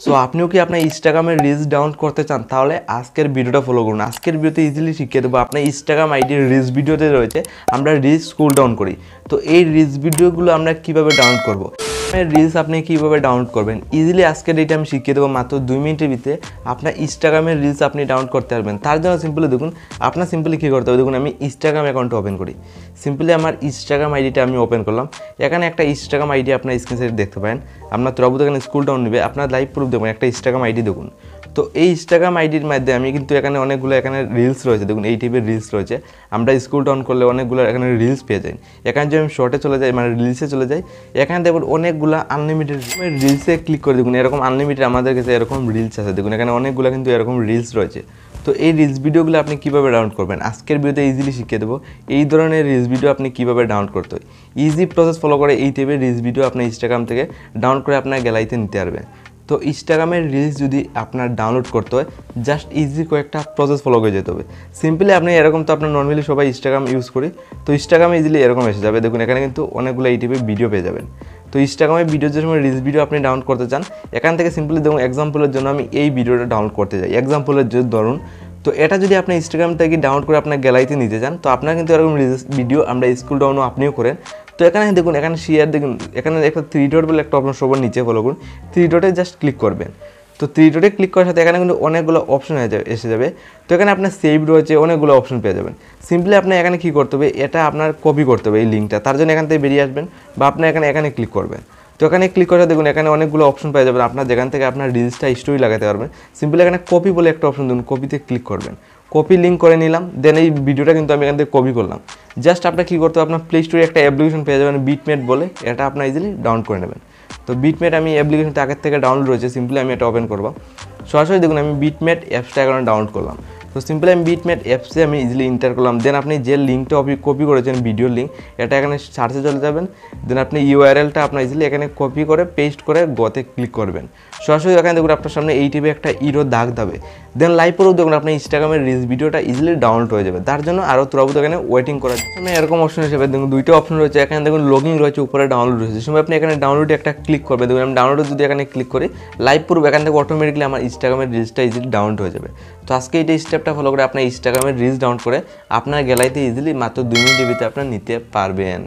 So আপনিও কি আপনার ইনস্টাগ্রামে রিলস ডাউনলোড করতে চান? তাহলে আজকের ভিডিওটা ফলো করুন। আজকের ভিডিওতে ইজিলি শিখিয়ে দেবো আপনার ইনস্টাগ্রাম আইডির রিলস ভিডিওতে রয়েছে আমরা রিলস স্ক্রল ডাউন করি। তো এই রিলস ভিডিওগুলো আমরা কীভাবে ডাউনলোড করব, রিলস আপনি কীভাবে ডাউনলোড করবেন ইজিলি আজকের ডেটে আমি শিখিয়ে দেবো। মাত্র 2 মিনিটের ভিতরে আপনার ইনস্টাগ্রামের রিলস আপনি ডাউনলোড করতে পারবেন। তার জন্য সিম্পলি দেখুন আপনার সিম্পলি কী করতে হবে। দেখুন আমি ইনস্টাগ্রাম অ্যাকাউন্টটা ওপেন করি। সিম্পলি আমার ইনস্টাগ্রাম আইডিটা আমি ওপেন করলাম। এখানে একটা ইনস্টাগ্রাম আইডি আপনার স্ক্রিনে দেখতে পারেন। আপনার তরফ এখানে স্ক্রল ডাউন নেবে, আপনার লাইভ প্রুফ দেখুন একটা ইনস্টাগ্রাম আইডি দেখুন। তো এই ইনস্টাগ্রাম আইডির মাধ্যমে আমি কিন্তু এখানে অনেকগুলো এখানে রিলস রয়েছে। দেখুন এই টাইপের রিলস রয়েছে। আমরা স্ক্রল ডাউন করলে অনেকগুলো এখানে রিলস পেয়ে যাই। এখানে যদি আমি শর্টে চলে যাই মানে রিলসে চলে যাই, এখানে দেখুন অনেকগুলো আনলিমিটেড রিলসে ক্লিক করে দেখুন এরকম আনলিমিটেড আমাদের কাছে এরকম রিলস আছে। দেখুন এখানে অনেকগুলো কিন্তু এরকম রিলস রয়েছে। তো এই রিলস ভিডিওগুলো আপনি কীভাবে ডাউনলোড করবেন আজকের ভিডিওতে ইজিলি শিখিয়ে দেবো। এই ধরনের রিলস ভিডিও আপনি কীভাবে ডাউনলোড করতে হয় ইজি প্রসেস ফলো করে এই টাইপের রিলস ভিডিও আপনি ইনস্টাগ্রাম থেকে ডাউনলোড করে আপনার গ্যালারিতে নিতে পারবেন। তো ইনস্টাগ্রামের রিলস যদি আপনার ডাউনলোড করতে হয় জাস্ট ইজি কয়েকটা প্রসেস ফলো করে যেতে হবে। সিম্পলি আপনি এরকম তো আপনার নর্মালি সবাই ইনস্টাগ্রাম ইউজ করি, তো ইনস্টাগ্রামে ইজিলি এরকম এসে যাবে। দেখুন এখানে কিন্তু অনেকগুলো এই টাইপের ভিডিও পেয়ে যাবেন। তো ইনস্টাগ্রামে ভিডিও যে সময় রিলস ভিডিও আপনি ডাউনলোড করতে চান এখান থেকে সিম্পলি দেখুন এক্সাম্পলের জন্য আমি এই ভিডিওটা ডাউনলোড করতে যাই। এক্সাম্পলের জন্য ধরুন তো এটা যদি আপনি ইনস্টাগ্রাম থেকে ডাউনলোড করে আপনার গ্যালারিতে নিতে চান তো আপনার কিন্তু এরকম রিলস ভিডিও আমরা স্ক্রল ডাউনও আপনিও করেন। তো এখানে দেখুন এখানে শেয়ার দেখুন এখানে একটা 3 ডট বলে একটা অপশন সবার নিচে ফলো করুন। 3 ডটে জাস্ট ক্লিক করবেন। তো 3 ডটে ক্লিক করার সাথে এখানে কিন্তু অনেকগুলো অপশন এসে যাবে। তো এখানে আপনার সেভ রয়েছে, অনেকগুলো অপশন পেয়ে যাবেন। সিম্পলি আপনার এখানে কী করতে হবে, এটা আপনার কপি করতে হবে এই লিঙ্কটা। তার জন্য এখান থেকে বেরিয়ে আসবেন বা আপনি এখানে ক্লিক করবেন। তো এখানে ক্লিক করে দেখুন এখানে অনেকগুলো অপশন পেয়ে যাবেন। আপনার যেখান থেকে আপনার রিলসটা স্টোরি লাগাতে পারবেন। সিম্পলি এখানে কপি বলে একটা অপশন দেখুন, কপিতে ক্লিক করবেন। কপি লিঙ্ক করে নিলাম, দেন এই ভিডিওটা কিন্তু আমি এখান থেকে কপি করলাম। জাস্ট আপনার কী করতে হবে, আপনার প্লে স্টোরে একটা অ্যাপ্লিকেশন পেয়ে যাবেন বিটমেট বলে, এটা আপনার ইজিলি ডাউনলোড করে নেবেন। তো বিটমেট আমি অ্যাপ্লিকেশনটা আগের থেকে ডাউনলোড রয়েছে, সিম্পলি আমি এটা ওপেন করবো। সরাসরি দেখুন আমি বিটমেট অ্যাপসটা এখানে ডাউনলোড করলাম। তো সিম্পলি আমি বিটমেট অ্যাপসে আমি ইজিলি এন্টার করলাম। দেন আপনি যে লিঙ্কটা কপি করেছেন ভিডিওর লিঙ্ক, এটা এখানে সার্চে চলে যাবেন। দেন আপনি ইউআরএলটা আপনার ইজিলি এখানে কপি করে পেস্ট করে গোতে ক্লিক করবেন। সরাসরি এখানে দেখুন আপনার সামনে এই টাইপে একটা ইরো দাগ দেবে। দেন লাইভ পরেও দেখুন আপনার ইনস্টাগ্রামের রিলস ভিডিওটা ইজিলি ডাউনলোড হয়ে যাবে। তার জন্য আরও তরফ এখানে ওয়েটিং করার জন্য এরকম অপশন হিসেবে দেখুন 2টা অপশন রয়েছে। এখানে দেখুন লগিং রয়েছে, উপরে ডাউনলোড রয়েছে। সময় আপনি এখানে ডাউনলোডে একটা ক্লিক করবেন। দেখুন আমি ডাউনলোডে যদি এখানে ক্লিক করি লাইভ প্রুফ এখান থেকে অটোমেটিকলি আমার ইনস্টাগ্রামের রিলসটা ইজিলি ডাউনলোড হয়ে যাবে। তো আজকে এই স্টেপটা ফলো করে আপনার ইনস্টাগ্রামের রিলস ডাউনলোড করে আপনার গ্যালারিতে ইজিলি মাত্র 2 মিনিটের ভিতরে আপনার নিতে পারবেন।